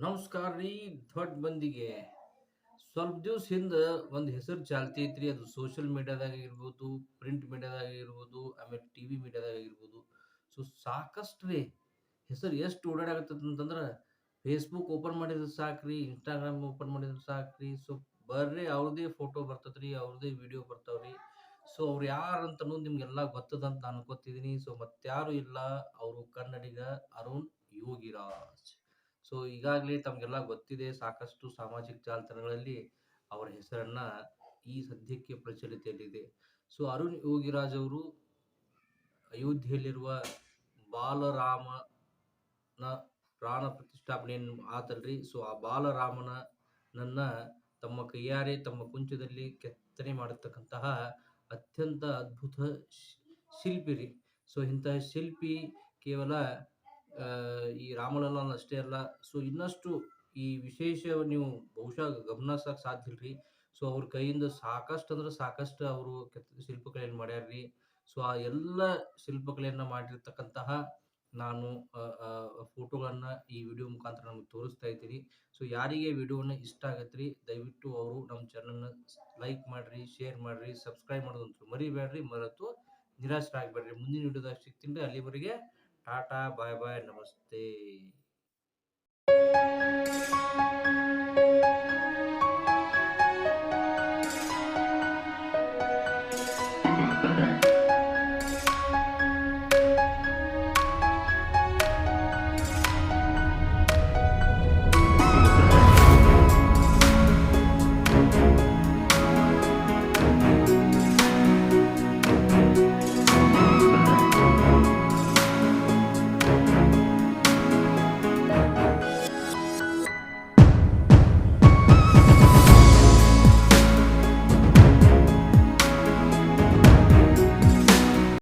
ನಮಸ್ಕಾರ ರೀ ದೊಡ್ಡ ಮಂದಿಗೆ. ಸ್ವಲ್ಪ ದಿವ್ಸ ಹಿಂದ ಒಂದ್ ಹೆಸರು ಚಾಲ್ತಿ ಐತ್ರಿ. ಅದು ಸೋಷಿಯಲ್ ಮೀಡಿಯಾದಾಗ ಇರ್ಬೋದು, ಪ್ರಿಂಟ್ ಮೀಡಿಯಾದಾಗ ಇರ್ಬೋದು, ಆಮೇಲೆ ಟಿವಿ ಮೀಡಿಯಾದಾಗ ಇರ್ಬೋದು. ಸೊ ಸಾಕಷ್ಟು ರೀ ಹೆಸರು ಎಷ್ಟು ಓಡಾಡಕತ್ತಂತಂದ್ರ ಫೇಸ್ಬುಕ್ ಓಪನ್ ಮಾಡಿದ್ರೆ ಸಾಕ್ರಿ, ಇನ್ಸ್ಟಾಗ್ರಾಮ್ ಓಪನ್ ಮಾಡಿದ್ರೆ ಸಾಕ್ರಿ. ಸೊ ಬರ್ರಿ ಅವ್ರದೇ ಫೋಟೋ ಬರ್ತದ್ರಿ, ಅವ್ರದೇ ವಿಡಿಯೋ ಬರ್ತಾವ್ರಿ. ಸೊ ಅವ್ರು ಯಾರಂತ ಅನ್ನೋದು ನಿಮ್ಗೆಲ್ಲ ಗೊತ್ತದಂತ ನಾನು ಅನ್ಕೋತಿದೀನಿ. ಸೊ ಮತ್ಯಾರು ಇಲ್ಲ, ಅವರು ಕನ್ನಡಿಗ ಅರುಣ್ ಯೋಗಿರಾಜ್. ಸೊ ಈಗಾಗಲೇ ತಮಗೆಲ್ಲ ಗೊತ್ತಿದೆ, ಸಾಕಷ್ಟು ಸಾಮಾಜಿಕ ಜಾಲತಾಣಗಳಲ್ಲಿ ಅವರ ಹೆಸರನ್ನ ಈ ಸದ್ಯಕ್ಕೆ ಪ್ರಚಲಿತದಲ್ಲಿದೆ. ಸೊ ಅರುಣ್ ಯೋಗಿರಾಜ್ ಅವರು ಅಯೋಧ್ಯೆಯಲ್ಲಿರುವ ಬಾಲರಾಮನ ಪ್ರಾಣ ಪ್ರತಿಷ್ಠಾಪನೆಯನ್ನು ಆತಲ್ರಿ. ಸೊ ಆ ಬಾಲರಾಮನನ್ನ ತಮ್ಮ ಕೈಯಾರೆ ತಮ್ಮ ಕುಂಚದಲ್ಲಿ ಕೆತ್ತನೆ ಮಾಡತಕ್ಕಂತಹ ಅತ್ಯಂತ ಅದ್ಭುತ ಶಿಲ್ಪಿ ರೀ. ಸೊ ಇಂತಹ ಶಿಲ್ಪಿ ಕೇವಲ ಈ ರಾಮಲಲ್ಲಾನ ಅಷ್ಟೇ ಅಲ್ಲ. ಸೊ ಇನ್ನಷ್ಟು ಈ ವಿಶೇಷ ನೀವು ಬಹುಶಃ ಗಮನಿಸಕ್ ಸಾಧ್ಯ ಇಲ್ರಿ. ಸೊ ಅವ್ರ ಕೈಯಿಂದ ಸಾಕಷ್ಟು ಅಂದ್ರೆ ಸಾಕಷ್ಟು ಅವರು ಶಿಲ್ಪಕಲೆಯನ್ನು ಮಾಡ್ಯಾರ್ರಿ. ಸೊ ಆ ಎಲ್ಲ ಶಿಲ್ಪಕಲೆಯನ್ನ ಮಾಡಿರ್ತಕ್ಕಂತಹ ನಾನು ಫೋಟೋಗಳನ್ನ ಈ ವಿಡಿಯೋ ಮುಖಾಂತರ ನಮ್ಗೆ ತೋರಿಸ್ತಾ ಇದ್ದೀನಿ. ಸೊ ಯಾರಿಗೆ ವಿಡಿಯೋನ ಇಷ್ಟ ಆಗತ್ರಿ, ದಯವಿಟ್ಟು ಅವರು ನಮ್ಮ ಚಾನಲ್ನ ಲೈಕ್ ಮಾಡ್ರಿ, ಶೇರ್ ಮಾಡ್ರಿ, ಸಬ್ಸ್ಕ್ರೈಬ್ ಮಾಡೋದಂತೂ ಮರಿಬೇಡ್ರಿ. ಮರೆತು ನಿರಾಶರಾಗಬೇಡ್ರಿ. ಮುಂದಿನ ವಿಡಿಯೋದಾಗ ಸಿಗ್ತೀನಿ. ಅಲ್ಲಿವರೆಗೆ ಟಾಟಾ, ಬಾಯ್ ಬಾಯ್, ನಮಸ್ತೆ.